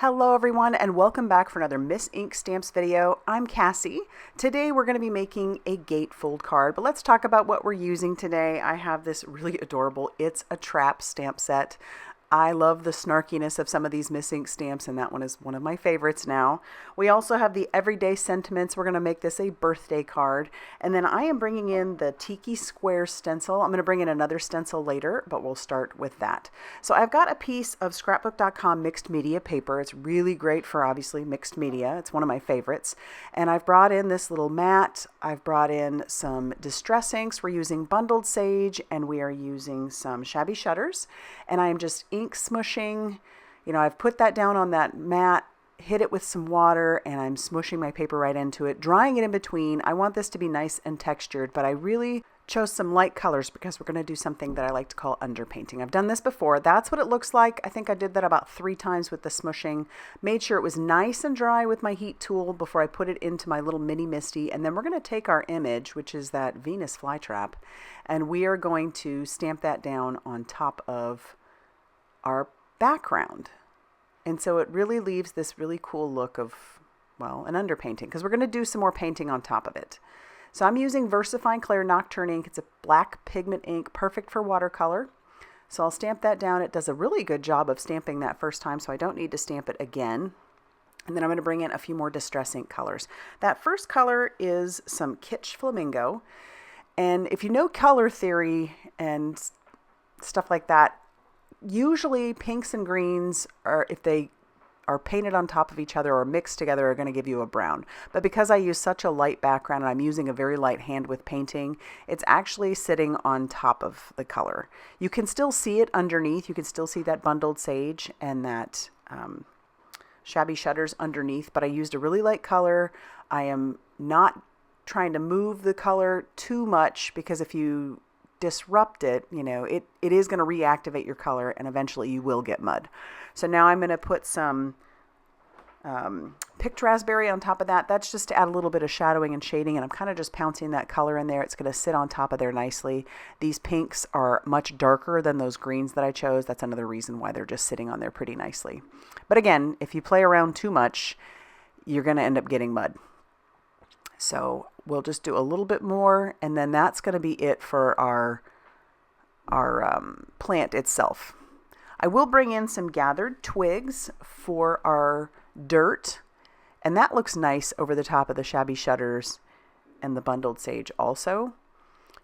Hello everyone and welcome back for another Miss Ink Stamps video. I'm Cassie. Today we're going to be making a gatefold card, but let's talk about what we're using today. I have this really adorable It's a Trap stamp set. I love the snarkiness of some of these Miss Ink stamps, and that one is one of my favorites now. We also have the Everyday Sentiments. We're going to make this a birthday card. And then I am bringing in the Tiki Square stencil. I'm going to bring in another stencil later, but we'll start with that. So I've got a piece of scrapbook.com mixed media paper. It's really great for obviously mixed media. It's one of my favorites. And I've brought in this little mat. I've brought in some distress inks. We're using bundled sage and we are using some Shabby shutters. And I am just ink smushing. You know, I've put that down on that mat, hit it with some water, and I'm smushing my paper right into it, drying it in between. I want this to be nice and textured, but I really chose some light colors because we're going to do something that I like to call underpainting. I've done this before. That's what it looks like. I think I did that about 3 times with the smushing. Made sure it was nice and dry with my heat tool before I put it into my little mini misty. And then we're going to take our image, which is that Venus flytrap, and we are going to stamp that down on top of our background. And so it really leaves this really cool look of, well, an underpainting, because we're going to do some more painting on top of it. So I'm using VersaFine Clair Nocturne ink. It's a black pigment ink, perfect for watercolor. So I'll stamp that down. It does a really good job of stamping that first time, so I don't need to stamp it again. And then I'm going to bring in a few more distress ink colors. That first color is some Kitsch Flamingo. And if you know color theory and stuff like that, usually pinks and greens are, if they are painted on top of each other or mixed together, are going to give you a brown. But because I use such a light background and I'm using a very light hand with painting, it's actually sitting on top of the color. You can still see it underneath. You can still see that bundled sage and that Shabby shutters underneath, but I used a really light color. I am not trying to move the color too much, because if you disrupt it, you know, it is going to reactivate your color and eventually you will get mud. So now I'm going to put some picked raspberry on top of that. That's just to add a little bit of shadowing and shading, and I'm kind of just pouncing that color in there. It's going to sit on top of there nicely. These pinks are much darker than those greens that I chose. That's another reason why they're just sitting on there pretty nicely. But again, if you play around too much, you're going to end up getting mud. So we'll just do a little bit more, and then that's going to be it for our plant itself. I will bring in some gathered twigs for our dirt, and that looks nice over the top of the Shabby shutters and the bundled sage also.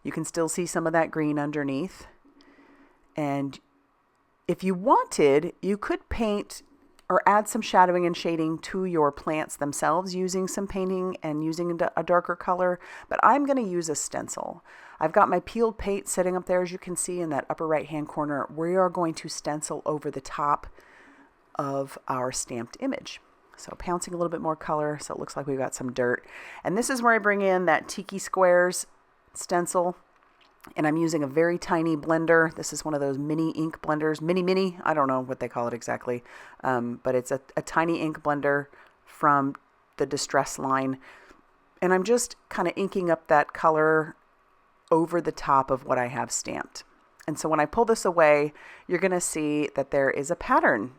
You can still see some of that green underneath. And if you wanted, you could paint or add some shadowing and shading to your plants themselves using some painting and using a darker color, but I'm going to use a stencil. I've got my peeled paint sitting up there, as you can see in that upper right hand corner. We are going to stencil over the top of our stamped image. So pouncing a little bit more color so it looks like we've got some dirt. And this is where I bring in that Tiki Squares stencil. And I'm using a very tiny blender. This is one of those mini ink blenders, mini, I don't know what they call it exactly. But it's a tiny ink blender from the Distress line. And I'm just kind of inking up that color over the top of what I have stamped. And so when I pull this away, you're going to see that there is a pattern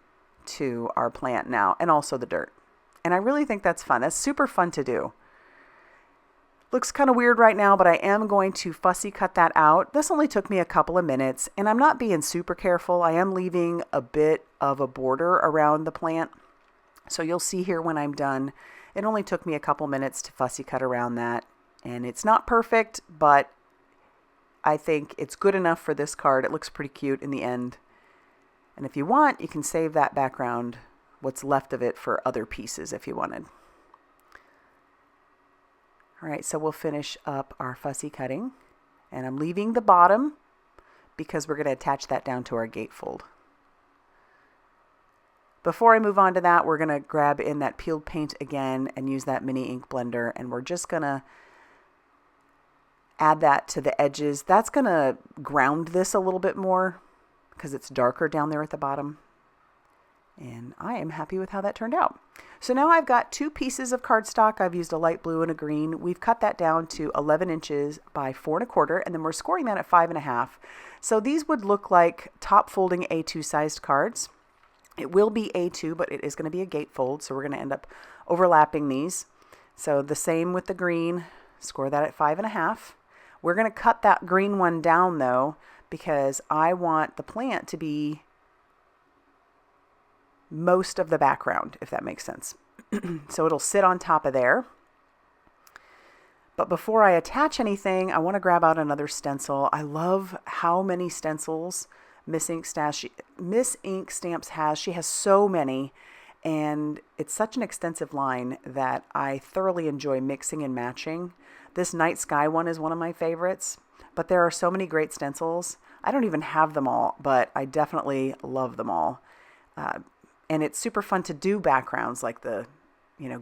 to our plant now, and also the dirt. And I really think that's fun. That's super fun to do. Looks kind of weird right now, but I am going to fussy cut that out. This only took me a couple of minutes, and I'm not being super careful. I am leaving a bit of a border around the plant. So you'll see here when I'm done, it only took me a couple minutes to fussy cut around that. And it's not perfect, but I think it's good enough for this card. It looks pretty cute in the end. And if you want, you can save that background, what's left of it, for other pieces if you wanted. All right, so we'll finish up our fussy cutting, and I'm leaving the bottom because we're going to attach that down to our gatefold. Before I move on to that, we're going to grab in that peeled paint again and use that mini ink blender, and we're just going to add that to the edges. That's going to ground this a little bit more because it's darker down there at the bottom. And I am happy with how that turned out. So now I've got 2 pieces of cardstock. I've used a light blue and a green. We've cut that down to 11 inches by 4 1/4, and then we're scoring that at 5 1/2. So these would look like top folding A2 sized cards. It will be A2, but it is going to be a gatefold, so we're going to end up overlapping these. So the same with the green, score that at 5.5. We're going to cut that green one down though, because I want the plant to be most of the background, if that makes sense. So it'll sit on top of there. But before I attach anything, I want to grab out another stencil. I love how many stencils Miss Ink Stamps has. She has so many, and it's such an extensive line that I thoroughly enjoy mixing and matching. This Night Sky one is one of my favorites, but there are so many great stencils. I don't even have them all, but I definitely love them all. And it's super fun to do backgrounds like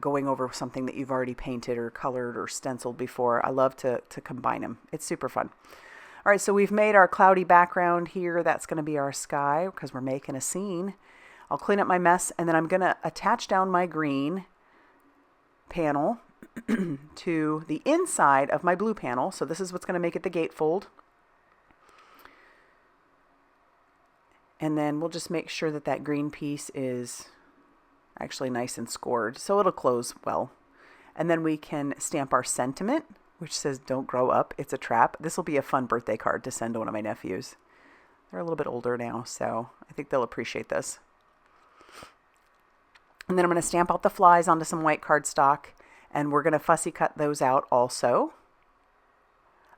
going over something that you've already painted or colored or stenciled before. I love to combine them. It's super fun. All right, so we've made our cloudy background here. That's going to be our sky because we're making a scene. I'll clean up my mess, and then I'm going to attach down my green panel to the inside of my blue panel. So this is what's going to make it the gatefold. And then we'll just make sure that that green piece is actually nice and scored, so it'll close well. And then we can stamp our sentiment, which says, "Don't grow up, it's a trap." This will be a fun birthday card to send to one of my nephews. They're a little bit older now, so I think they'll appreciate this. And then I'm going to stamp out the flies onto some white cardstock, and we're going to fussy cut those out also.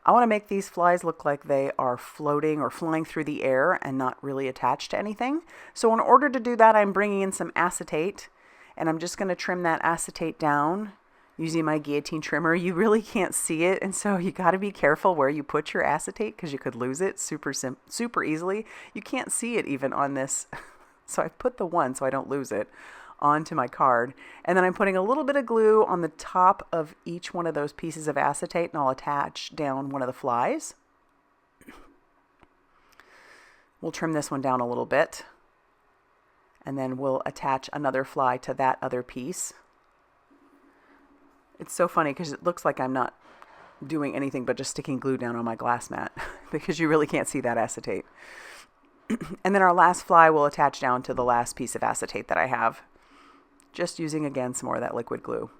I want to make these flies look like they are floating or flying through the air and not really attached to anything. So in order to do that, I'm bringing in some acetate, and I'm just going to trim that acetate down using my guillotine trimmer. You really can't see it, and so you got to be careful where you put your acetate because you could lose it super easily. You can't see it even on this. So I put the one so I don't lose it onto my card, and then I'm putting a little bit of glue on the top of each one of those pieces of acetate, and I'll attach down one of the flies. We'll trim this one down a little bit, and then we'll attach another fly to that other piece. It's so funny because it looks like I'm not doing anything but just sticking glue down on my glass mat because you really can't see that acetate. And then our last fly will attach down to the last piece of acetate that I have, just using again some more of that liquid glue.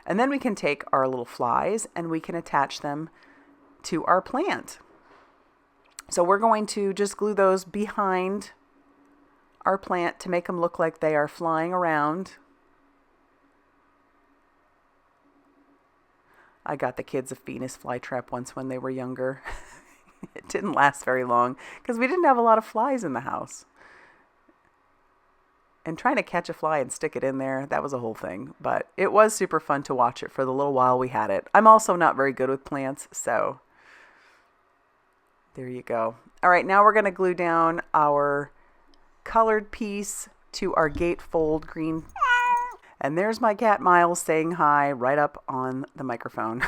And then we can take our little flies and we can attach them to our plant. So we're going to just glue those behind our plant to make them look like they are flying around. I got the kids a Venus flytrap once when they were younger. It didn't last very long because we didn't have a lot of flies in the house. And trying to catch a fly and stick it in there, that was a whole thing. But it was super fun to watch it for the little while we had it. I'm also not very good with plants, so there you go. All right, now we're going to glue down our colored piece to our gatefold green. And there's my cat Miles saying hi right up on the microphone.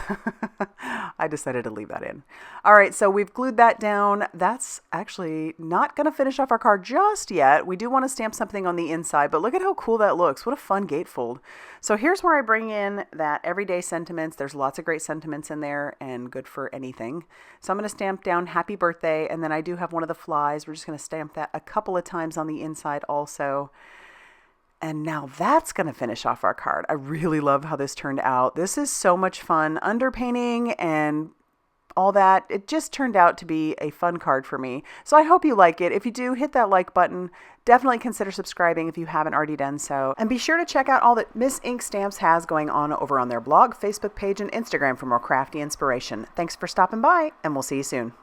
I decided to leave that in. All right, so we've glued that down. That's actually not going to finish off our card just yet. We do want to stamp something on the inside, but look at how cool that looks. What a fun gatefold. So here's where I bring in that everyday sentiments. There's lots of great sentiments in there and good for anything. So I'm going to stamp down happy birthday, and then I do have one of the flies. We're just going to stamp that a couple of times on the inside also. And now that's going to finish off our card. I really love how this turned out. This is so much fun. Underpainting and all that. It just turned out to be a fun card for me. So I hope you like it. If you do, hit that like button. Definitely consider subscribing if you haven't already done so. And be sure to check out all that Miss Ink Stamps has going on over on their blog, Facebook page, and Instagram for more crafty inspiration. Thanks for stopping by, and we'll see you soon.